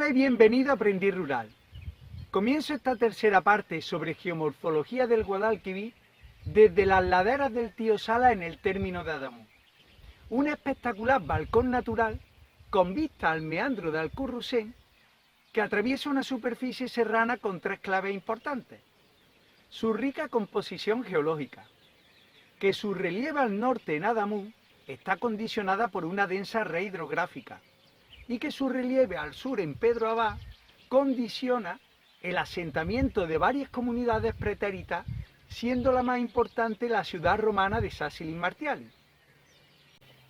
Hola y bienvenido a Aprendiz Rural. Comienzo esta tercera parte sobre geomorfología del Guadalquivir desde las laderas del Tío Sala en el término de Adamuz. Un espectacular balcón natural con vista al meandro de Alcurrucén que atraviesa una superficie serrana con tres claves importantes. Su rica composición geológica, que su relieve al norte en Adamuz está condicionada por una densa red hidrográfica y que su relieve al sur en Pedro Abad condiciona el asentamiento de varias comunidades pretéritas, siendo la más importante la ciudad romana de Sasilis Martialis.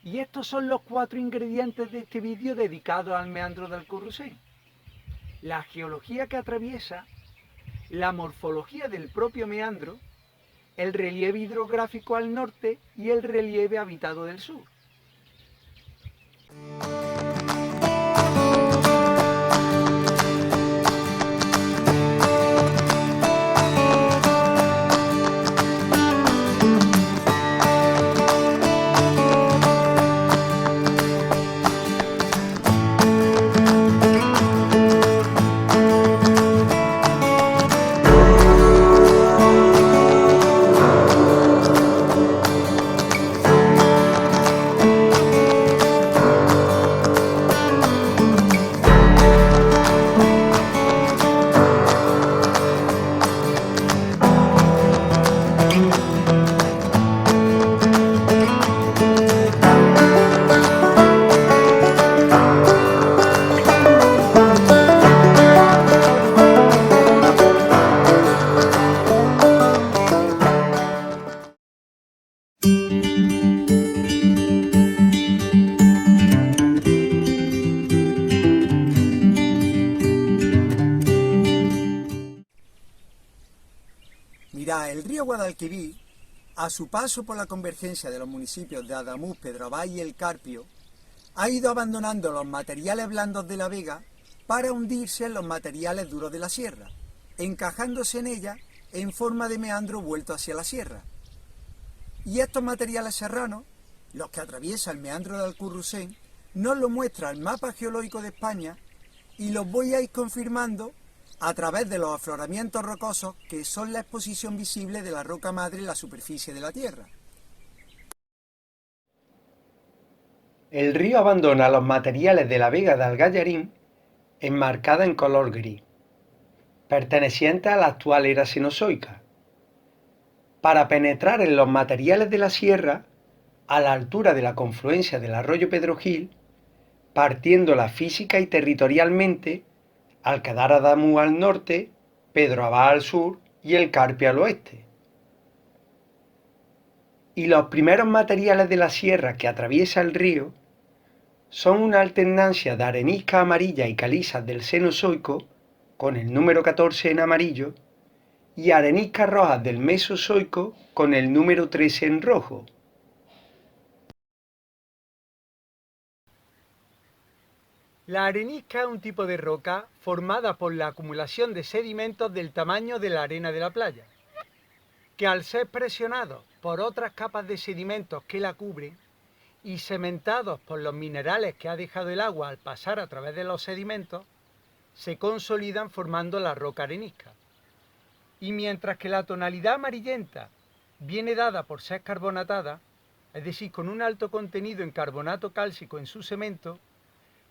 Y estos son los 4 ingredientes de este vídeo dedicado al meandro del Alcurrucén: la geología que atraviesa, la morfología del propio meandro, el relieve hidrográfico al norte y el relieve habitado del sur. Mirad, el río Guadalquivir, a su paso por la convergencia de los municipios de Adamuz, Pedro Abad y El Carpio, ha ido abandonando los materiales blandos de la vega para hundirse en los materiales duros de la sierra, encajándose en ella en forma de meandro vuelto hacia la sierra. Y estos materiales serranos, los que atraviesan el meandro de Alcurrucén, nos lo muestra el mapa geológico de España y los voy a ir confirmando a través de los afloramientos rocosos que son la exposición visible de la roca madre en la superficie de la Tierra. El río abandona los materiales de la vega de Algallarín enmarcada en color gris, perteneciente a la actual era cenozoica, para penetrar en los materiales de la sierra a la altura de la confluencia del arroyo Pedro Gil, partiéndola física y territorialmente al quedar Adamuz al norte, Pedro Abad al sur y El Carpio al oeste. Y los primeros materiales de la sierra que atraviesa el río son una alternancia de areniscas amarillas y calizas del Cenozoico, con el número 14 en amarillo, y areniscas rojas del Mesozoico, con el número 13 en rojo. La arenisca es un tipo de roca formada por la acumulación de sedimentos del tamaño de la arena de la playa, que al ser presionados por otras capas de sedimentos que la cubren y cementados por los minerales que ha dejado el agua al pasar a través de los sedimentos, se consolidan formando la roca arenisca. Y mientras que la tonalidad amarillenta viene dada por ser carbonatada, es decir, con un alto contenido en carbonato cálcico en su cemento,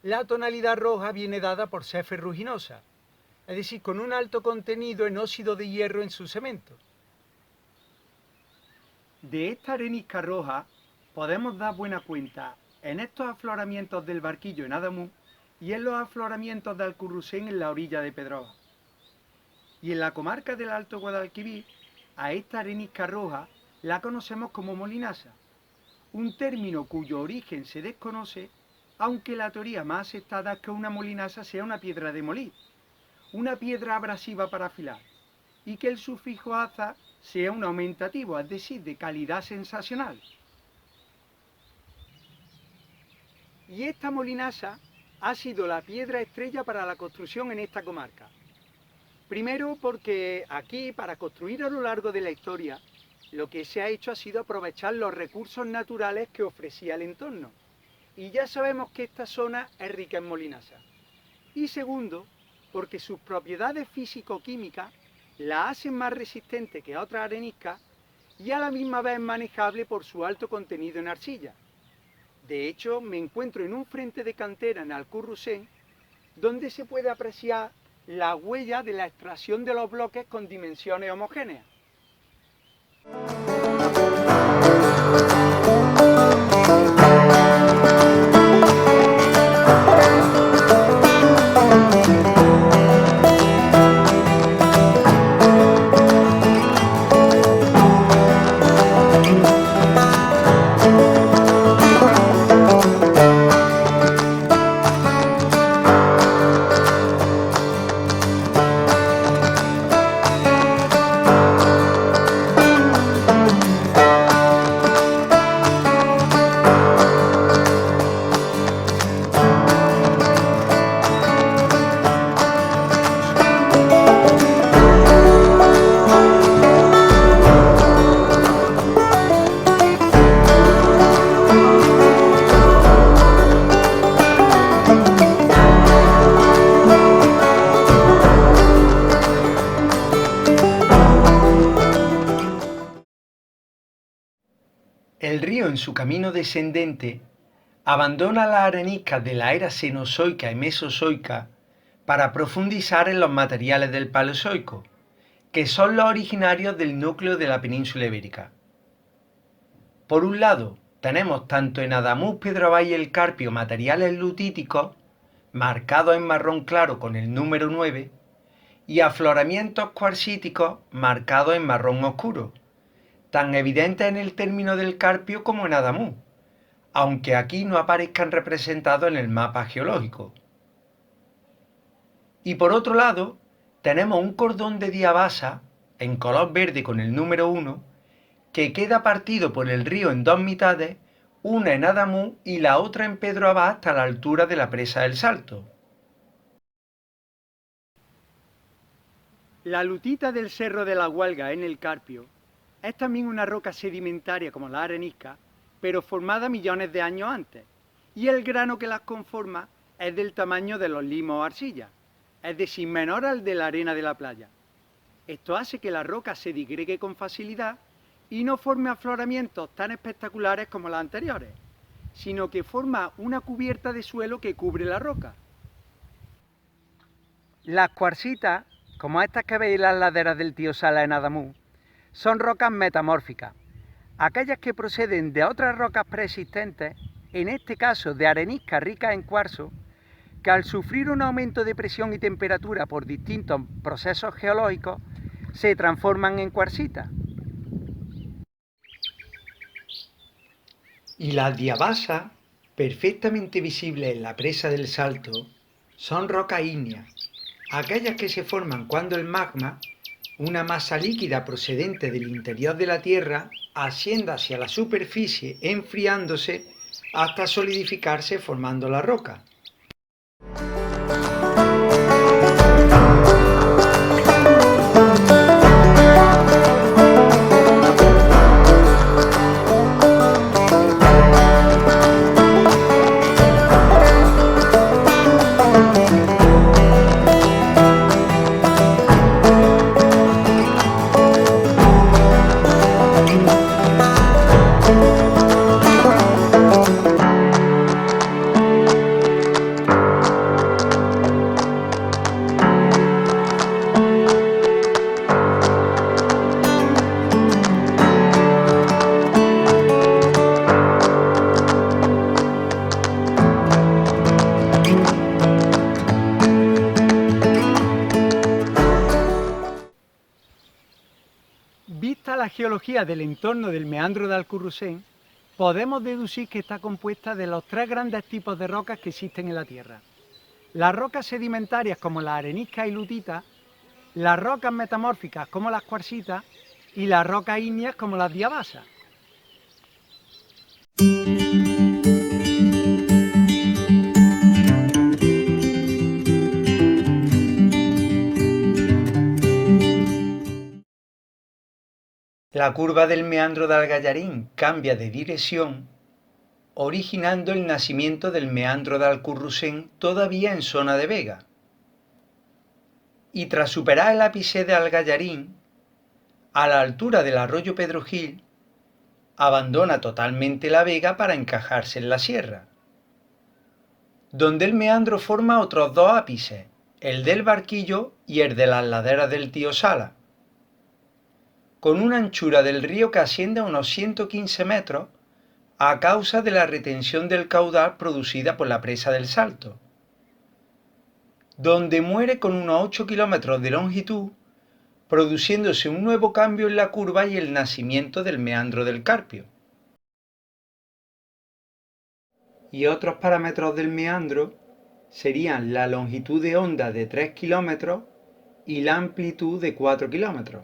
la tonalidad roja viene dada por ser ferruginosa, es decir, con un alto contenido en óxido de hierro en su cemento. De esta arenisca roja podemos dar buena cuenta en estos afloramientos del Barquillo en Adamuz y en los afloramientos de Alcurrucén en la orilla de Pedro Abad. Y en la comarca del Alto Guadalquivir, a esta arenisca roja la conocemos como molinasa, un término cuyo origen se desconoce, aunque la teoría más aceptada es que una molinasa sea una piedra de molir, una piedra abrasiva para afilar, y que el sufijo aza sea un aumentativo, es decir, de calidad sensacional. Y esta molinasa ha sido la piedra estrella para la construcción en esta comarca. Primero porque aquí, para construir a lo largo de la historia, lo que se ha hecho ha sido aprovechar los recursos naturales que ofrecía el entorno. Y ya sabemos que esta zona es rica en molinasa. Y segundo, porque sus propiedades físico-químicas la hacen más resistente que otras areniscas y a la misma vez manejable por su alto contenido en arcilla. De hecho, me encuentro en un frente de cantera en Alcurrucén, donde se puede apreciar la huella de la extracción de los bloques con dimensiones homogéneas. El río en su camino descendente abandona las areniscas de la era cenozoica y mesozoica para profundizar en los materiales del Paleozoico, que son los originarios del núcleo de la península ibérica. Por un lado, tenemos tanto en Adamuz, Pedralbes y el Carpio materiales lutíticos, marcados en marrón claro con el número 9, y afloramientos cuarcíticos marcados en marrón oscuro, tan evidentes en el término del Carpio como en Adamuz, aunque aquí no aparezcan representados en el mapa geológico. Y por otro lado, tenemos un cordón de diabasa en color verde con el número 1, que queda partido por el río en dos mitades, una en Adamuz y la otra en Pedro Abad hasta la altura de la presa del Salto. La lutita del Cerro de la Huelga en el Carpio es también una roca sedimentaria como la arenisca, pero formada millones de años antes, y el grano que las conforma es del tamaño de los limos o arcillas, es decir, menor al de la arena de la playa. Esto hace que la roca se disgregue con facilidad y no forme afloramientos tan espectaculares como las anteriores, sino que forma una cubierta de suelo que cubre la roca. Las cuarcitas, como estas que veis en las laderas del Tío Sala en Adamuz, son rocas metamórficas, aquellas que proceden de otras rocas preexistentes, en este caso de areniscas ricas en cuarzo, que al sufrir un aumento de presión y temperatura por distintos procesos geológicos, se transforman en cuarcitas. Y las diabasas, perfectamente visibles en la presa del Salto, son rocas ígneas, aquellas que se forman cuando el magma, una masa líquida procedente del interior de la Tierra, asciende hacia la superficie enfriándose hasta solidificarse formando la roca. Vista la geología del entorno del meandro de Alcurrucén, podemos deducir que está compuesta de los tres grandes tipos de rocas que existen en la Tierra. Las rocas sedimentarias como las areniscas y lutitas, las rocas metamórficas como las cuarcitas y las rocas ígneas como las diabasas. La curva del meandro de Algallarín cambia de dirección, originando el nacimiento del meandro de Alcurrucén todavía en zona de vega. y tras superar el ápice de Algallarín, a la altura del arroyo Pedro Gil, abandona totalmente la vega para encajarse en la sierra, donde el meandro forma otros dos ápices, el del Barquillo y el de las laderas del Tío Sala, con una anchura del río que asciende a unos 115 metros a causa de la retención del caudal producida por la presa del Salto, donde muere con unos 8 kilómetros de longitud, produciéndose un nuevo cambio en la curva y el nacimiento del meandro del Carpio. Y otros parámetros del meandro serían la longitud de onda de 3 kilómetros y la amplitud de 4 kilómetros.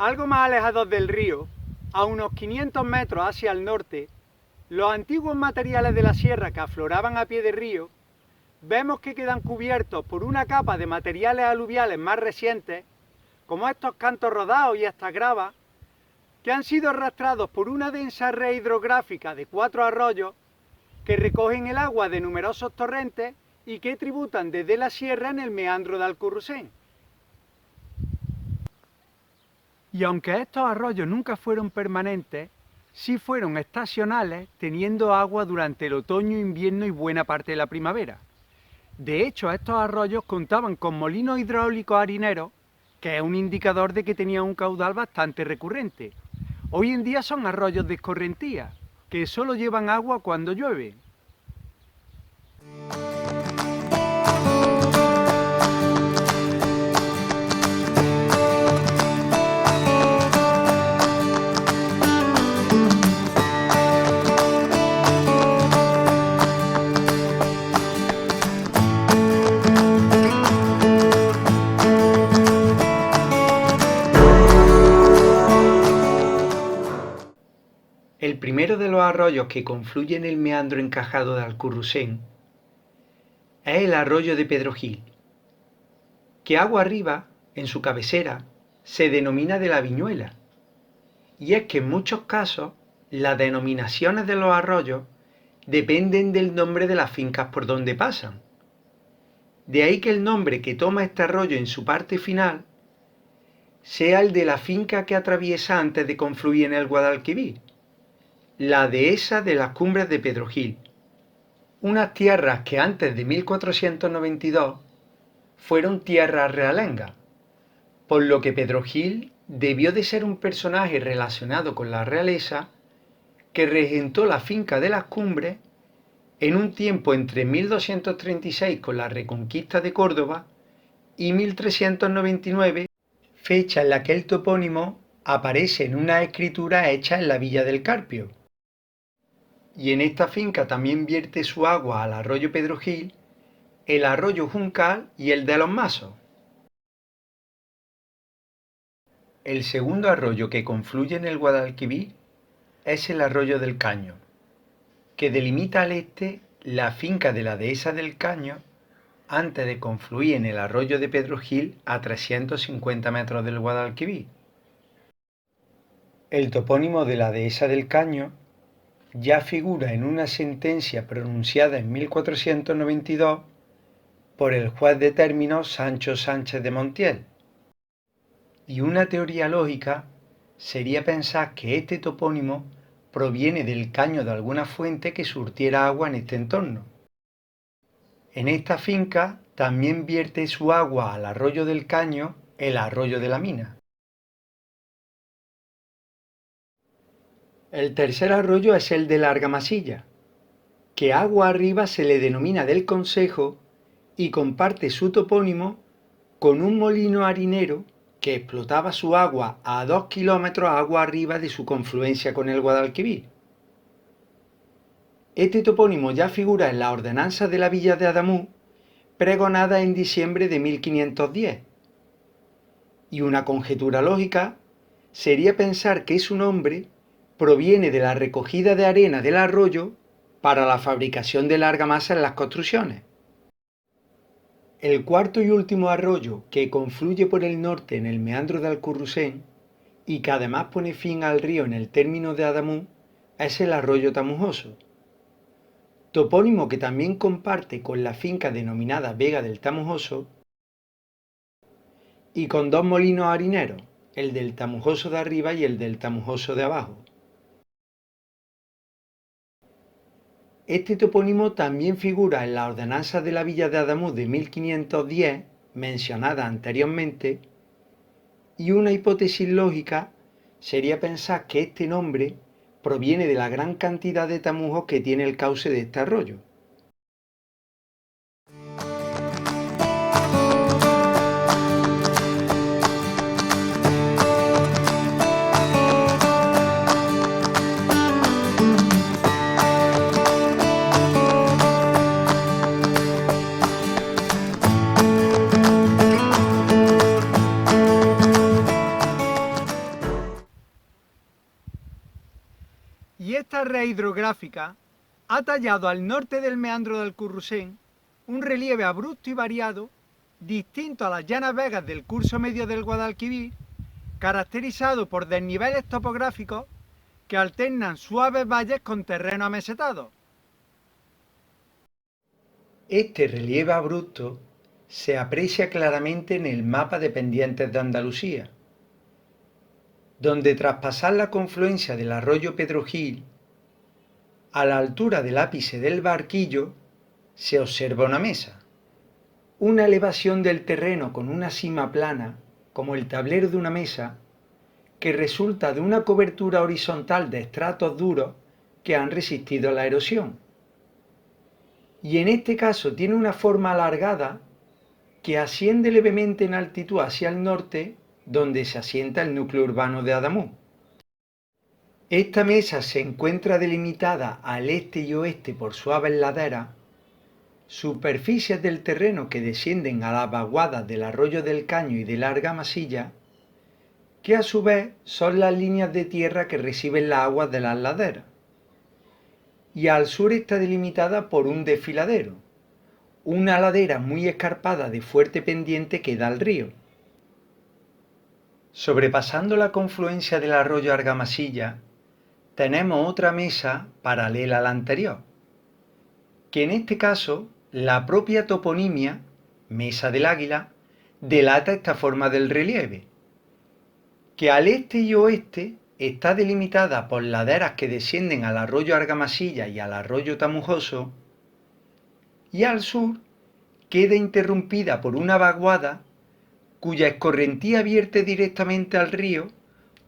Algo más alejados del río, a unos 500 metros hacia el norte, los antiguos materiales de la sierra que afloraban a pie de río, vemos que quedan cubiertos por una capa de materiales aluviales más recientes, como estos cantos rodados y estas gravas, que han sido arrastrados por una densa red hidrográfica de 4 arroyos que recogen el agua de numerosos torrentes y que tributan desde la sierra en el meandro de Alcurrucén. Y aunque estos arroyos nunca fueron permanentes, sí fueron estacionales, teniendo agua durante el otoño, invierno y buena parte de la primavera. De hecho, estos arroyos contaban con molinos hidráulicos harineros, que es un indicador de que tenían un caudal bastante recurrente. Hoy en día son arroyos de escorrentía, que solo llevan agua cuando llueve. El primero de los arroyos que confluye en el meandro encajado de Alcurrucén es el arroyo de Pedro Gil, que agua arriba, en su cabecera, se denomina de la Viñuela. Y es que en muchos casos las denominaciones de los arroyos dependen del nombre de las fincas por donde pasan. De ahí que el nombre que toma este arroyo en su parte final sea el de la finca que atraviesa antes de confluir en el Guadalquivir, la dehesa de las Cumbres de Pedro Gil, unas tierras que antes de 1492 fueron tierras realengas, por lo que Pedro Gil debió de ser un personaje relacionado con la realeza que regentó la finca de las Cumbres en un tiempo entre 1236 con la reconquista de Córdoba y 1399, fecha en la que el topónimo aparece en una escritura hecha en la villa del Carpio. Y en esta finca también vierte su agua al arroyo Pedro Gil, el arroyo Juncal y el de los Masos. El segundo arroyo que confluye en el Guadalquivir es el arroyo del Caño, que delimita al este la finca de la dehesa del Caño antes de confluir en el arroyo de Pedro Gil a 350 metros del Guadalquivir. El topónimo de la dehesa del Caño ya figura en una sentencia pronunciada en 1492 por el juez de término Sancho Sánchez de Montiel, Y una teoría lógica sería pensar que este topónimo proviene del caño de alguna fuente que surtiera agua en este entorno. En esta finca también vierte su agua al arroyo del Caño el arroyo de la Mina. El tercer arroyo es el de la Argamasilla, que agua arriba se le denomina del Concejo y comparte su topónimo con un molino harinero que explotaba su agua a 2 kilómetros agua arriba de su confluencia con el Guadalquivir. Este topónimo ya figura en la ordenanza de la villa de Adamuz, pregonada en diciembre de 1510. Y una conjetura lógica sería pensar que su nombre proviene de la recogida de arena del arroyo para la fabricación de la argamasa en las construcciones. El cuarto y último arroyo que confluye por el norte en el meandro de Alcurrucén y que además pone fin al río en el término de Adamuz es el arroyo Tamujoso, topónimo que también comparte con la finca denominada Vega del Tamujoso y con dos molinos harineros, el del Tamujoso de arriba y el del Tamujoso de abajo. Este topónimo también figura en la ordenanza de la villa de Adamuz de 1510, mencionada anteriormente, y una hipótesis lógica sería pensar que este nombre proviene de la gran cantidad de tamujos que tiene el cauce de este arroyo. Y esta red hidrográfica ha tallado al norte del meandro del Alcurrucén un relieve abrupto y variado, distinto a las llanas vegas del curso medio del Guadalquivir, caracterizado por desniveles topográficos que alternan suaves valles con terrenos amesetados. Este relieve abrupto se aprecia claramente en el mapa de pendientes de Andalucía, donde tras pasar la confluencia del arroyo Pedro Gil, a la altura del ápice del Barquillo, se observa una mesa, una elevación del terreno con una cima plana, como el tablero de una mesa, que resulta de una cobertura horizontal de estratos duros que han resistido la erosión. Y en este caso tiene una forma alargada que asciende levemente en altitud hacia el norte, donde se asienta el núcleo urbano de Adamuz. Esta mesa se encuentra delimitada al este y oeste por suaves laderas, superficies del terreno que descienden a las vaguadas del arroyo del Caño y de la Argamasilla, que a su vez son las líneas de tierra que reciben las aguas de las laderas. Y al sur está delimitada por un desfiladero, una ladera muy escarpada de fuerte pendiente que da al río. Sobrepasando la confluencia del arroyo Argamasilla, tenemos otra mesa paralela a la anterior, que en este caso la propia toponimia, Mesa del Águila, delata esta forma del relieve, que al este y oeste está delimitada por laderas que descienden al arroyo Argamasilla y al arroyo Tamujoso, y al sur queda interrumpida por una vaguada cuya escorrentía vierte directamente al río,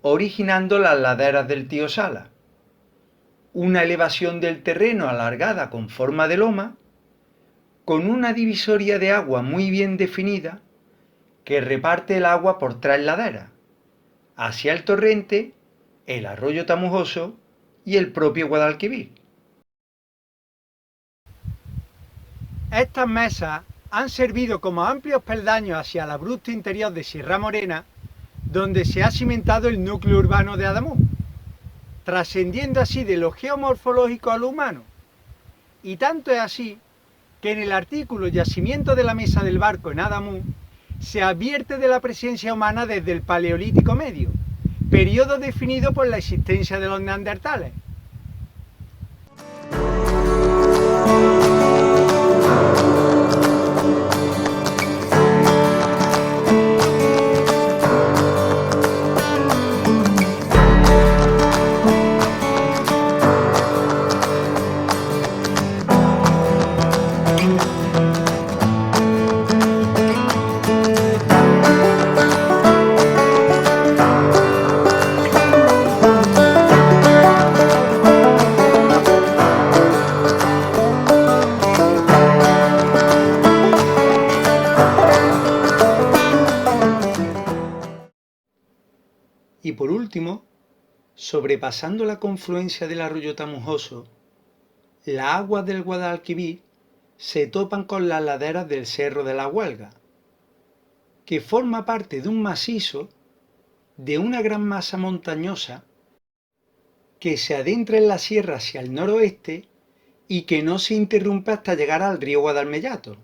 originando las laderas del Tío Sala, una elevación del terreno alargada con forma de loma, con una divisoria de agua muy bien definida que reparte el agua por 3 laderas, hacia el torrente, el arroyo Tamujoso y el propio Guadalquivir. Estas mesas han servido como amplios peldaños hacia el abrupto interior de Sierra Morena, donde se ha cimentado el núcleo urbano de Adamuz, trascendiendo así de lo geomorfológico a lo humano. Y tanto es así que en el artículo Yacimiento de la Mesa del Barco en Adamuz se advierte de la presencia humana desde el Paleolítico Medio, periodo definido por la existencia de los neandertales. Sobrepasando la confluencia del arroyo Tamujoso, las aguas del Guadalquivir se topan con las laderas del Cerro de la Huelga, que forma parte de un macizo de una gran masa montañosa que se adentra en la sierra hacia el noroeste y que no se interrumpe hasta llegar al río Guadalmellato.